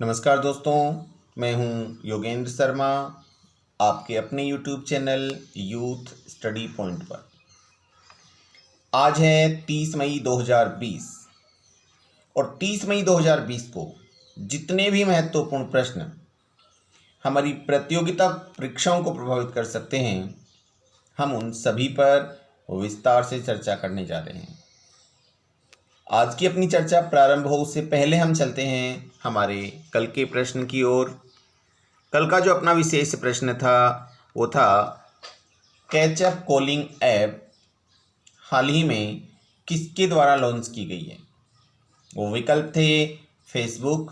नमस्कार दोस्तों, मैं हूं योगेंद्र शर्मा, आपके अपने YouTube channel youth study point पर। आज है 30 मई 2020 और 30 मई 2020 को जितने भी महत्वपूर्ण प्रश्न हमारी प्रतियोगिता परीक्षाओं को प्रभावित कर सकते हैं, हम उन सभी पर विस्तार से चर्चा करने जा रहे हैं। आज की अपनी चर्चा प्रारंभ हो उससे पहले हम चलते हैं हमारे कल के प्रश्न की ओर। कल का जो अपना विशेष प्रश्न था वो था कैचअप कॉलिंग ऐप हाल ही में किसके द्वारा लॉन्च की गई है। वो विकल्प थे फेसबुक,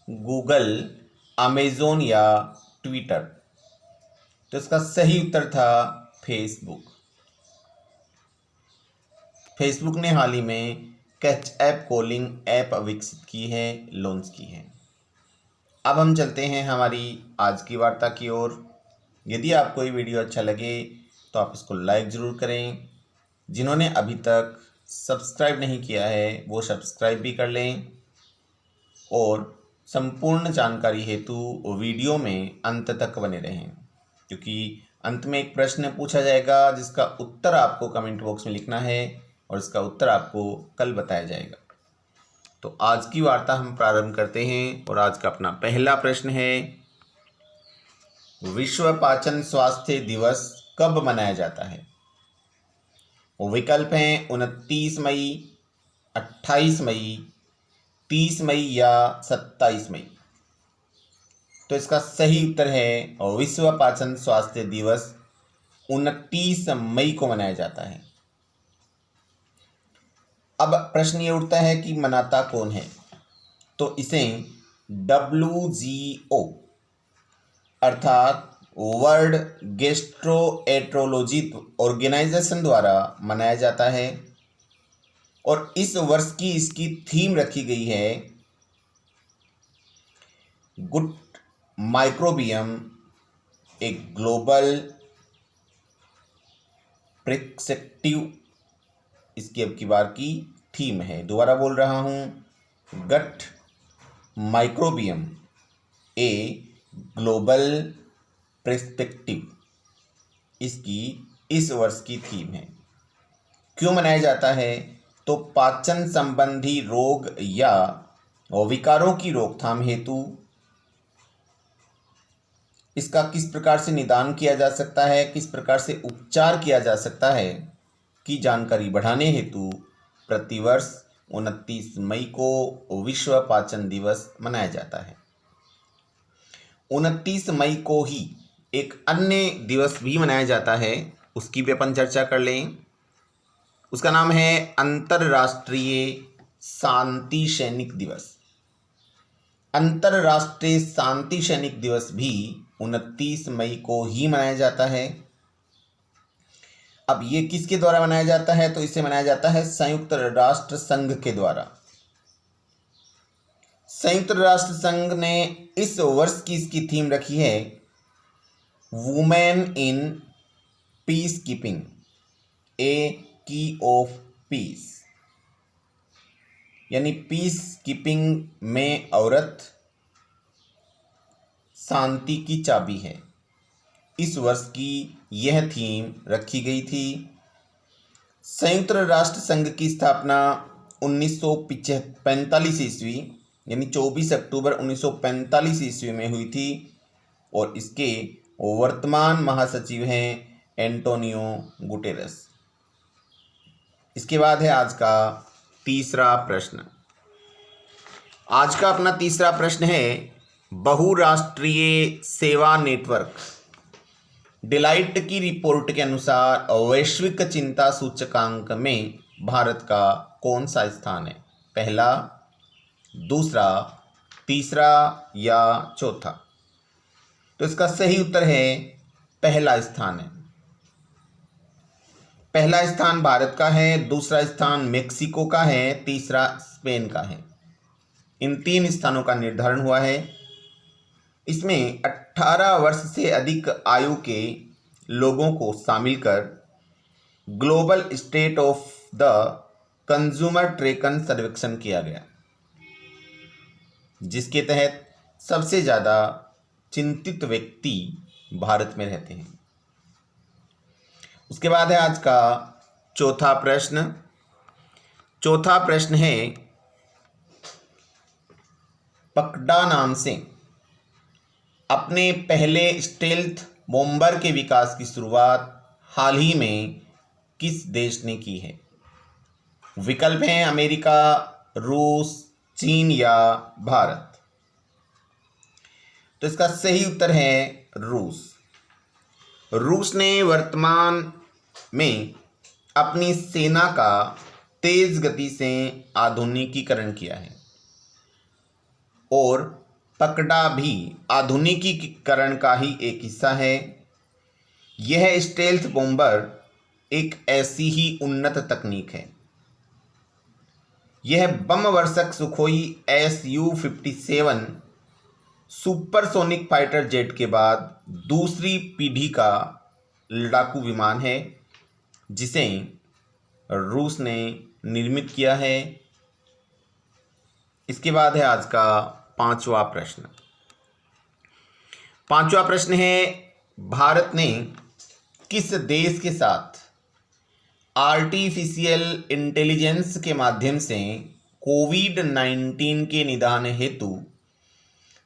गूगल, अमेज़न या ट्विटर। तो इसका सही उत्तर था फेसबुक। फेसबुक ने हाल ही में कैचअप कॉलिंग ऐप विकसित की है, लॉन्च की है। अब हम चलते हैं हमारी आज की वार्ता की ओर। यदि आपको ये वीडियो अच्छा लगे तो आप इसको लाइक ज़रूर करें। जिन्होंने अभी तक सब्सक्राइब नहीं किया है वो सब्सक्राइब भी कर लें और संपूर्ण जानकारी हेतु वीडियो में अंत तक बने रहें, क्योंकि अंत में एक प्रश्न पूछा जाएगा जिसका उत्तर आपको कमेंट बॉक्स में लिखना है और इसका उत्तर आपको कल बताया जाएगा। तो आज की वार्ता हम प्रारंभ करते हैं और आज का अपना पहला प्रश्न है, विश्व पाचन स्वास्थ्य दिवस कब मनाया जाता है। वो विकल्प हैं 29 मई, 28 मई, 30 मई या 27 मई। तो इसका सही उत्तर है विश्व पाचन स्वास्थ्य दिवस 29 मई को मनाया जाता है। अब प्रश्न ये उठता है कि मनाता कौन है। तो इसे WGO अर्थात वर्ल्ड गैस्ट्रोएंटेरोलॉजी ऑर्गेनाइजेशन द्वारा मनाया जाता है और इस वर्ष की इसकी थीम रखी गई है good microbiome, a global perspective. इसकी अब की बार की थीम है, दोबारा बोल रहा हूँ, गट माइक्रोबियम ए ग्लोबल पर्सपेक्टिव। इसकी इस वर्ष की थीम है। क्यों मनाया जाता है? तो पाचन संबंधी रोग या विकारों की रोकथाम हेतु इसका किस प्रकार से निदान किया जा सकता है, किस प्रकार से उपचार किया जा सकता है की जानकारी बढ़ाने हेतु प्रतिवर्ष 29 मई को विश्व पाचन दिवस मनाया जाता है। 29 मई को ही एक अन्य दिवस भी मनाया जाता है, उसकी भी अपन चर्चा कर लें। उसका नाम है अंतर्राष्ट्रीय शांति सैनिक दिवस। अंतर्राष्ट्रीय शांति सैनिक दिवस भी 29 मई को ही मनाया जाता है। अब ये किसके द्वारा मनाया जाता है? तो इसे मनाया जाता है संयुक्त राष्ट्र संघ के द्वारा। संयुक्त राष्ट्र संघ ने इस वर्ष की इसकी थीम रखी है वुमेन इन पीस कीपिंग, ए की ऑफ पीस, यानी पीस कीपिंग में औरत शांति की चाबी है। इस वर्ष की यह थीम रखी गई थी। संयुक्त राष्ट्र संघ की स्थापना 1945 ईस्वी यानी 24 अक्टूबर 1945 ईस्वी में हुई थी और इसके वर्तमान महासचिव हैं एंटोनियो गुटेरेस। इसके बाद है आज का तीसरा प्रश्न। आज का अपना तीसरा प्रश्न है, बहुराष्ट्रीय सेवा नेटवर्क डिलाइट की रिपोर्ट के अनुसार वैश्विक चिंता सूचकांक में भारत का कौन सा स्थान है? पहला, दूसरा, तीसरा या चौथा? तो इसका सही उत्तर है पहला स्थान है। पहला स्थान भारत का है, दूसरा स्थान मेक्सिको का है, तीसरा स्पेन का है। इन 3 स्थानों का निर्धारण हुआ है। इसमें 18 वर्ष से अधिक आयु के लोगों को शामिल कर global state of the consumer tracker सर्वेक्षण किया गया, जिसके तहत सबसे ज़्यादा चिंतित व्यक्ति भारत में रहते हैं? उसके बाद है आज का चौथा प्रश्न। चौथा प्रश्न है, पकड़ा नाम से अपने पहले स्टेल्थ बॉम्बर के विकास की शुरुआत हाल ही में किस देश ने की है? विकल्प हैं अमेरिका, रूस, चीन या भारत। तो इसका सही उत्तर है रूस। रूस ने वर्तमान में अपनी सेना का तेज गति से आधुनिकीकरण किया है और पकड़ा भी आधुनिकीकरण का ही एक हिस्सा है। यह स्टेल्थ बॉम्बर एक ऐसी ही उन्नत तकनीक है। यह बम वर्षक Sukhoi Su-57 supersonic fighter jet के बाद दूसरी पीढ़ी का लड़ाकू विमान है जिसे रूस ने निर्मित किया है। इसके बाद है आज का पांचवा प्रश्न। पांचवा प्रश्न है, भारत ने किस देश के साथ आर्टिफिशियल इंटेलिजेंस के माध्यम से कोविड-19 के निदान हेतु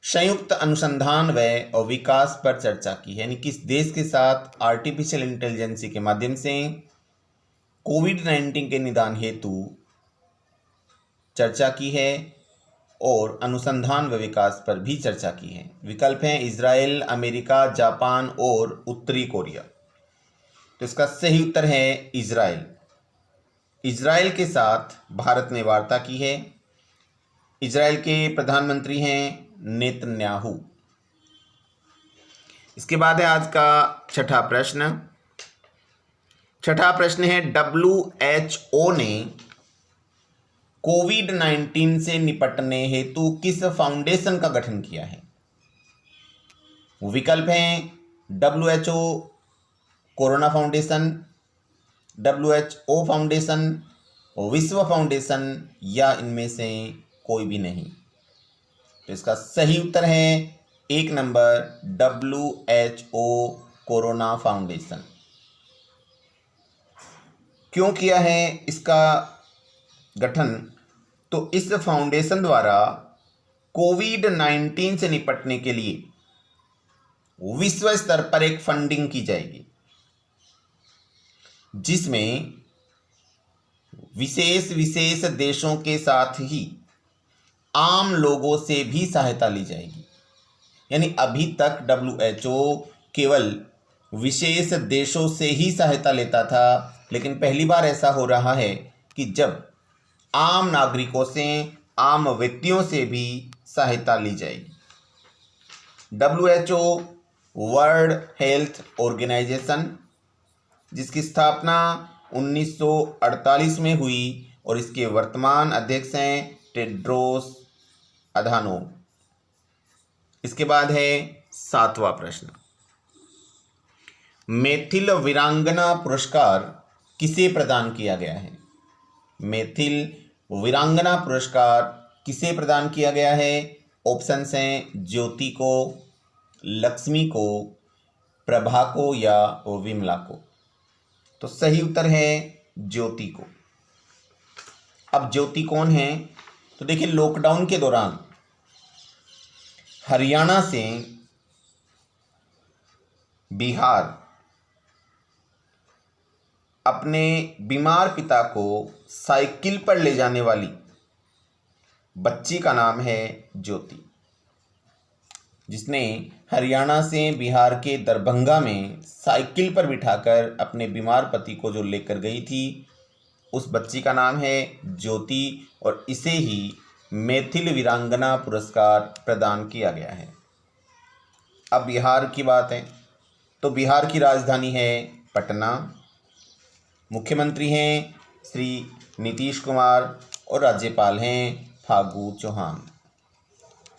संयुक्त अनुसंधान व विकास पर चर्चा की है? यानी किस देश के साथ आर्टिफिशियल इंटेलिजेंस के माध्यम से कोविड-19 के निदान हेतु चर्चा की है और अनुसंधान व विकास पर भी चर्चा की है? विकल्प हैं इजराइल, अमेरिका, जापान और उत्तरी कोरिया। तो इसका सही उत्तर है इजराइल। इजराइल के साथ भारत ने वार्ता की है। इजराइल के प्रधानमंत्री हैं नेतन्याहू। इसके बाद है आज का छठा प्रश्न। छठा प्रश्न है, WHO ने कोविड-19 से निपटने हेतु किस फाउंडेशन का गठन किया है? विकल्प हैं WHO corona foundation, WHO foundation, विश्व फाउंडेशन या इनमें से कोई भी नहीं। तो इसका सही उत्तर है एक नंबर WHO कोरोना फाउंडेशन। क्यों किया है इसका गठन? तो इस फाउंडेशन द्वारा कोविड-19 से निपटने के लिए विश्व स्तर पर एक फंडिंग की जाएगी जिसमें विशेष देशों के साथ ही आम लोगों से भी सहायता ली जाएगी। यानी अभी तक WHO केवल विशेष देशों से ही सहायता लेता था, लेकिन पहली बार ऐसा हो रहा है कि जब आम नागरिकों से, आम व्यक्तियों से भी सहायता ली जाएगी। WHO वर्ल्ड हेल्थ ऑर्गेनाइजेशन, जिसकी स्थापना 1948 में हुई और इसके वर्तमान अध्यक्ष हैं टेड्रोस अधानोम। इसके बाद है सातवां प्रश्न। मैथिल वीरांगना पुरस्कार किसे प्रदान किया गया है? मैथिल वीरांगना पुरस्कार किसे प्रदान किया गया है? ऑप्शंस हैं ज्योति को, लक्ष्मी को, प्रभा को या विमला को। तो सही उत्तर है ज्योति को। अब ज्योति कौन है? तो देखिए, लॉकडाउन के दौरान हरियाणा से बिहार अपने बीमार पिता को साइकिल पर ले जाने वाली बच्ची का नाम है ज्योति, जिसने हरियाणा से बिहार के दरभंगा में साइकिल पर बिठाकर अपने बीमार पति को जो लेकर गई थी, उस बच्ची का नाम है ज्योति और इसे ही मैथिल वीरांगना पुरस्कार प्रदान किया गया है। अब बिहार की बात है तो बिहार की राजधानी है पटना। मुख्यमंत्री हैं श्री नीतीश कुमार और राज्यपाल हैं फागू चौहान।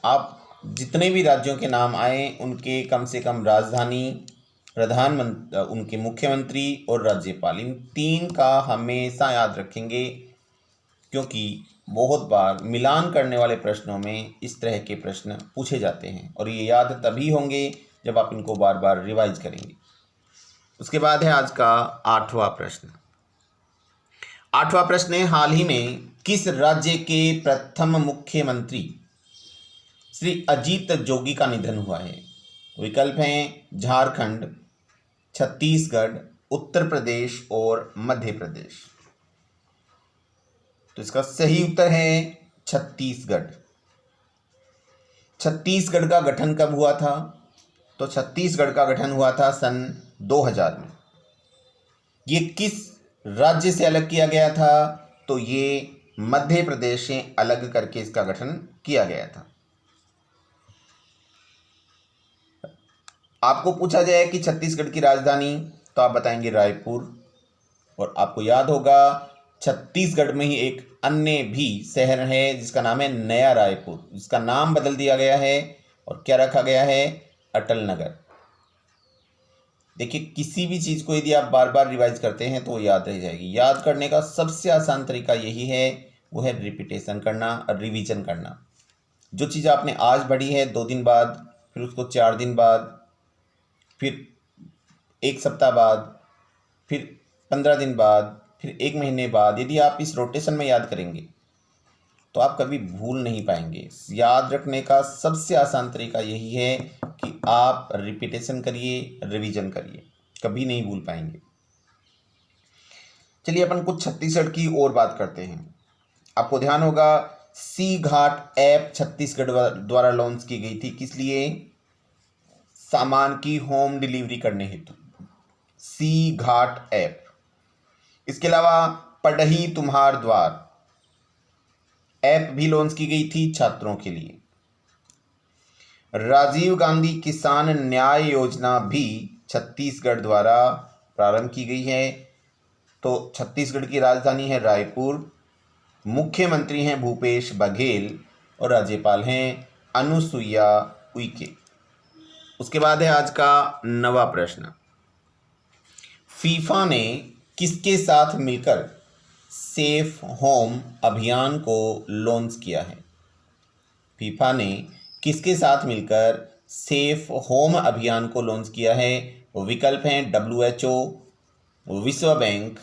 आप जितने भी राज्यों के नाम आए उनके कम से कम राजधानी, प्रधानमंत्री, उनके मुख्यमंत्री और राज्यपाल, इन तीन का हमेशा याद रखेंगे क्योंकि बहुत बार मिलान करने वाले प्रश्नों में इस तरह के प्रश्न पूछे जाते हैं और ये याद तभी होंगे जब आप इनको बार बार रिवाइज करेंगे। उसके बाद है आज का 8वां प्रश्न। 8वां प्रश्न है, हाल ही में किस राज्य के प्रथम मुख्यमंत्री श्री अजीत जोगी का निधन हुआ है? विकल्प हैं झारखंड, छत्तीसगढ़, उत्तर प्रदेश और मध्य प्रदेश। तो इसका सही उत्तर है छत्तीसगढ़। छत्तीसगढ़ का गठन कब हुआ था? तो छत्तीसगढ़ का गठन हुआ था सन 2000 में। ये किस राज्य से अलग किया गया था? तो ये मध्य प्रदेश से अलग करके इसका गठन किया गया था। आपको पूछा जाए कि छत्तीसगढ़ की राजधानी, तो आप बताएंगे रायपुर। और आपको याद होगा छत्तीसगढ़ में ही एक अन्य भी शहर है जिसका नाम है नया रायपुर, जिसका नाम बदल दिया गया है और क्या रखा गया है? अटल नगर। देखिए, किसी भी चीज़ को यदि आप बार बार रिवाइज करते हैं तो वो याद रह जाएगी। याद करने का सबसे आसान तरीका यही है, वो है रिपीटेशन करना और रिवीजन करना। जो चीज़ आपने आज पढ़ी है 2 दिन बाद, फिर उसको 4 दिन बाद, फिर 1 सप्ताह बाद, फिर 15 दिन बाद, फिर 1 महीने बाद, यदि आप इस रोटेशन में याद करेंगे तो आप कभी भूल नहीं पाएंगे। याद रखने का सबसे आसान तरीका यही है कि आप रिपीटेशन करिए, रिवीजन करिए, कभी नहीं भूल पाएंगे। चलिए अपन कुछ छत्तीसगढ़ की और बात करते हैं। आपको ध्यान होगा सी घाट ऐप छत्तीसगढ़ द्वारा लॉन्च की गई थी। किस लिए? सामान की होम डिलीवरी करने हेतु सी घाट ऐप। इसके अलावा पढ़ही तुम्हार द्वार ऐप भी लॉन्च की गई थी छात्रों के लिए। राजीव गांधी किसान न्याय योजना भी छत्तीसगढ़ द्वारा प्रारंभ की गई है। तो छत्तीसगढ़ की राजधानी है रायपुर, मुख्यमंत्री हैं भूपेश बघेल और राज्यपाल हैं अनुसुईया उइके। उसके बाद है आज का 9वां प्रश्न। फीफा ने किसके साथ मिलकर सेफ होम अभियान को लॉन्च किया है? फीफा ने किसके साथ मिलकर सेफ होम अभियान को लॉन्च किया है? विकल्प हैं WHO, विश्व बैंक,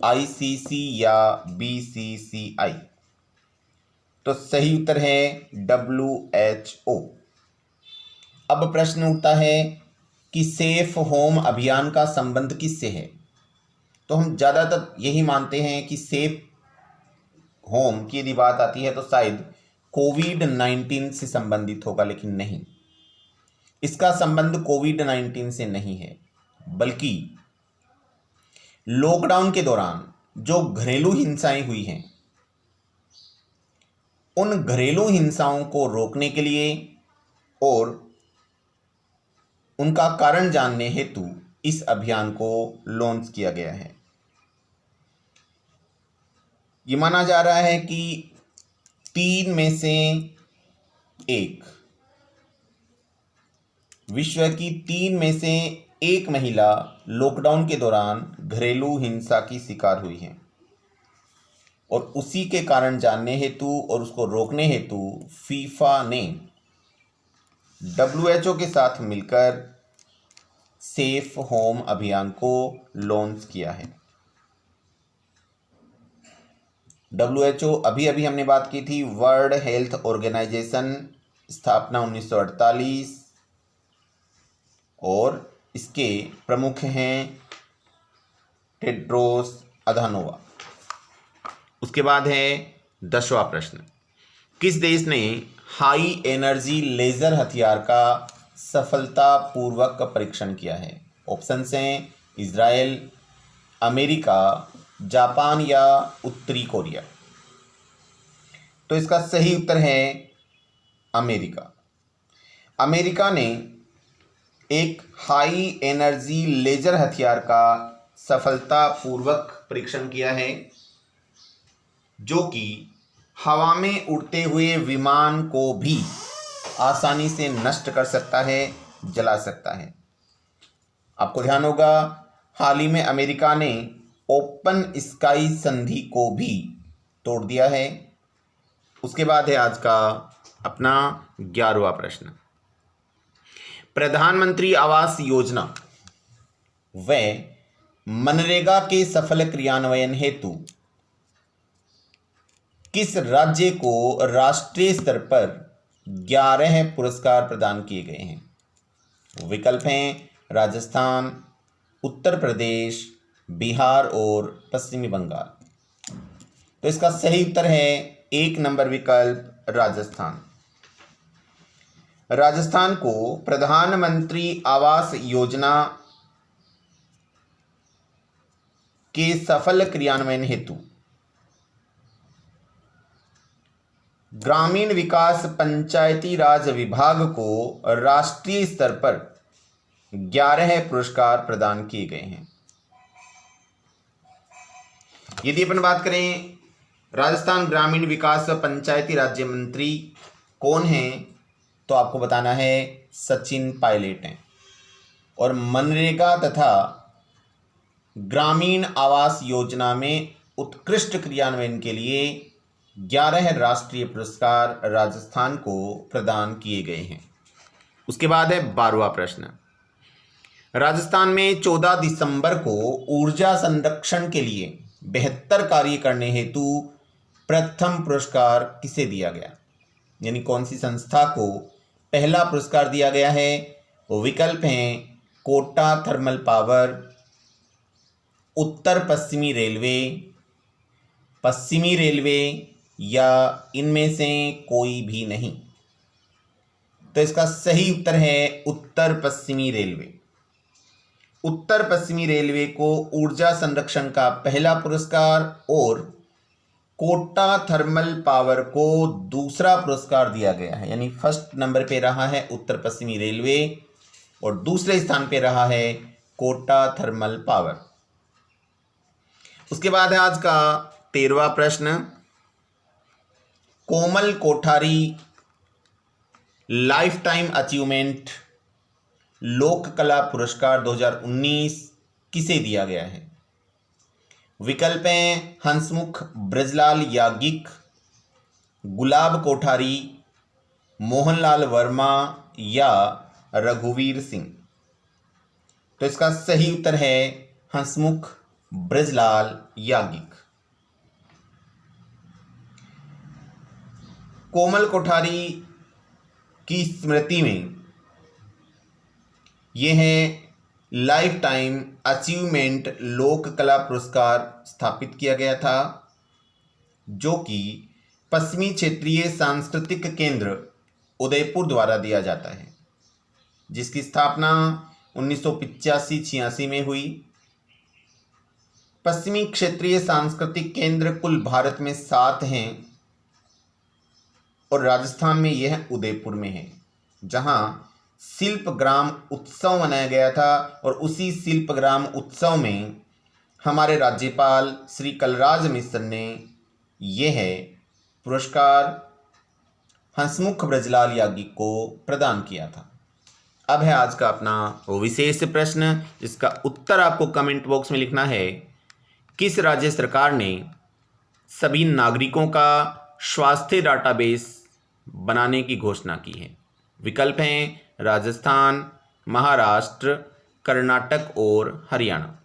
ICC या BCCI। तो सही उत्तर है WHO। अब प्रश्न उठता है कि सेफ होम अभियान का संबंध किससे है? तो हम ज़्यादातर यही मानते हैं कि सेफ होम की यदि बात आती है तो शायद कोविड-19 से संबंधित होगा, लेकिन नहीं, इसका संबंध कोविड-19 से नहीं है, बल्कि लॉकडाउन के दौरान जो घरेलू हिंसाएं हुई हैं, उन घरेलू हिंसाओं को रोकने के लिए और उनका कारण जानने हेतु इस अभियान को लॉन्च किया गया है। ये माना जा रहा है कि 3 में से 1, विश्व की 3 में से 1 महिला लॉकडाउन के दौरान घरेलू हिंसा की शिकार हुई है और उसी के कारण जानने हेतु और उसको रोकने हेतु फीफा ने WHO के साथ मिलकर सेफ होम अभियान को लॉन्च किया है। WHO अभी अभी हमने बात की थी, वर्ल्ड हेल्थ ऑर्गेनाइजेशन, स्थापना 1948 और इसके प्रमुख हैं टेड्रोस अधानोवा। उसके बाद है 10वां प्रश्न। किस देश ने हाई एनर्जी लेज़र हथियार का सफलतापूर्वक परीक्षण किया है? ऑप्शंस हैं इजराइल, अमेरिका, जापान या उत्तरी कोरिया। तो इसका सही उत्तर है अमेरिका। अमेरिका ने एक हाई एनर्जी लेजर हथियार का सफलतापूर्वक परीक्षण किया है, जो कि हवा में उड़ते हुए विमान को भी आसानी से नष्ट कर सकता है, जला सकता है। आपको ध्यान होगा हाल ही में अमेरिका ने ओपन स्काई संधि को भी तोड़ दिया है। उसके बाद है आज का अपना 11वां प्रश्न। प्रधानमंत्री आवास योजना व मनरेगा के सफल क्रियान्वयन हेतु किस राज्य को राष्ट्रीय स्तर पर 11 पुरस्कार प्रदान किए गए हैं? विकल्प हैं राजस्थान, उत्तर प्रदेश, बिहार और पश्चिमी बंगाल। तो इसका सही उत्तर है 1 नंबर विकल्प राजस्थान। राजस्थान को प्रधानमंत्री आवास योजना के सफल क्रियान्वयन हेतु ग्रामीण विकास पंचायती राज विभाग को राष्ट्रीय स्तर पर 11 पुरस्कार प्रदान किए गए हैं। यदि अपन बात करें राजस्थान ग्रामीण विकास पंचायती राज्य मंत्री कौन हैं, तो आपको बताना है सचिन पायलट हैं। और मनरेगा तथा ग्रामीण आवास योजना में उत्कृष्ट क्रियान्वयन के लिए 11 राष्ट्रीय पुरस्कार राजस्थान को प्रदान किए गए हैं। उसके बाद है 12वां प्रश्न। राजस्थान में 14 दिसंबर को ऊर्जा संरक्षण के लिए बेहतर कार्य करने हेतु प्रथम पुरस्कार किसे दिया गया, यानी कौन सी संस्था को पहला पुरस्कार दिया गया है? वो विकल्प हैं कोटा थर्मल पावर, उत्तर पश्चिमी रेलवे या इनमें से कोई भी नहीं। तो इसका सही उत्तर है उत्तर पश्चिमी रेलवे। उत्तर पश्चिमी रेलवे को ऊर्जा संरक्षण का पहला पुरस्कार और कोटा थर्मल पावर को दूसरा पुरस्कार दिया गया है, यानी फर्स्ट नंबर पे रहा है उत्तर पश्चिमी रेलवे और दूसरे स्थान पे रहा है कोटा थर्मल पावर। उसके बाद है आज का 13वां प्रश्न। कोमल कोठारी लाइफ टाइम अचीवमेंट लोक कला पुरस्कार 2019 किसे दिया गया है? विकल्प हैं हंसमुख ब्रजलाल याज्ञिक, गुलाब कोठारी, मोहनलाल वर्मा या रघुवीर सिंह। तो इसका सही उत्तर है हंसमुख ब्रजलाल याज्ञिक। कोमल कोठारी की स्मृति में यह है लाइफ टाइम अचीवमेंट लोक कला पुरस्कार स्थापित किया गया था, जो कि पश्चिमी क्षेत्रीय सांस्कृतिक केंद्र उदयपुर द्वारा दिया जाता है, जिसकी स्थापना 1985-86 में हुई। पश्चिमी क्षेत्रीय सांस्कृतिक केंद्र कुल भारत में 7 हैं और राजस्थान में यह उदयपुर में है, जहां शिल्प ग्राम उत्सव मनाया गया था। और उसी शिल्प ग्राम उत्सव में हमारे राज्यपाल श्री कलराज मिश्र ने यह पुरस्कार हंसमुख ब्रजलाल याज्ञिक को प्रदान किया था। अब है आज का अपना वो विशेष प्रश्न, जिसका उत्तर आपको कमेंट बॉक्स में लिखना है। किस राज्य सरकार ने सभी नागरिकों का स्वास्थ्य डाटाबेस बनाने की घोषणा की है? विकल्प हैं राजस्थान, महाराष्ट्र, कर्नाटक और हरियाणा।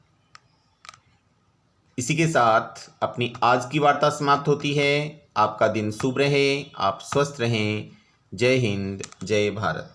इसी के साथ अपनी आज की वार्ता समाप्त होती है। आपका दिन शुभ रहे, आप स्वस्थ रहें। जय हिंद, जय भारत।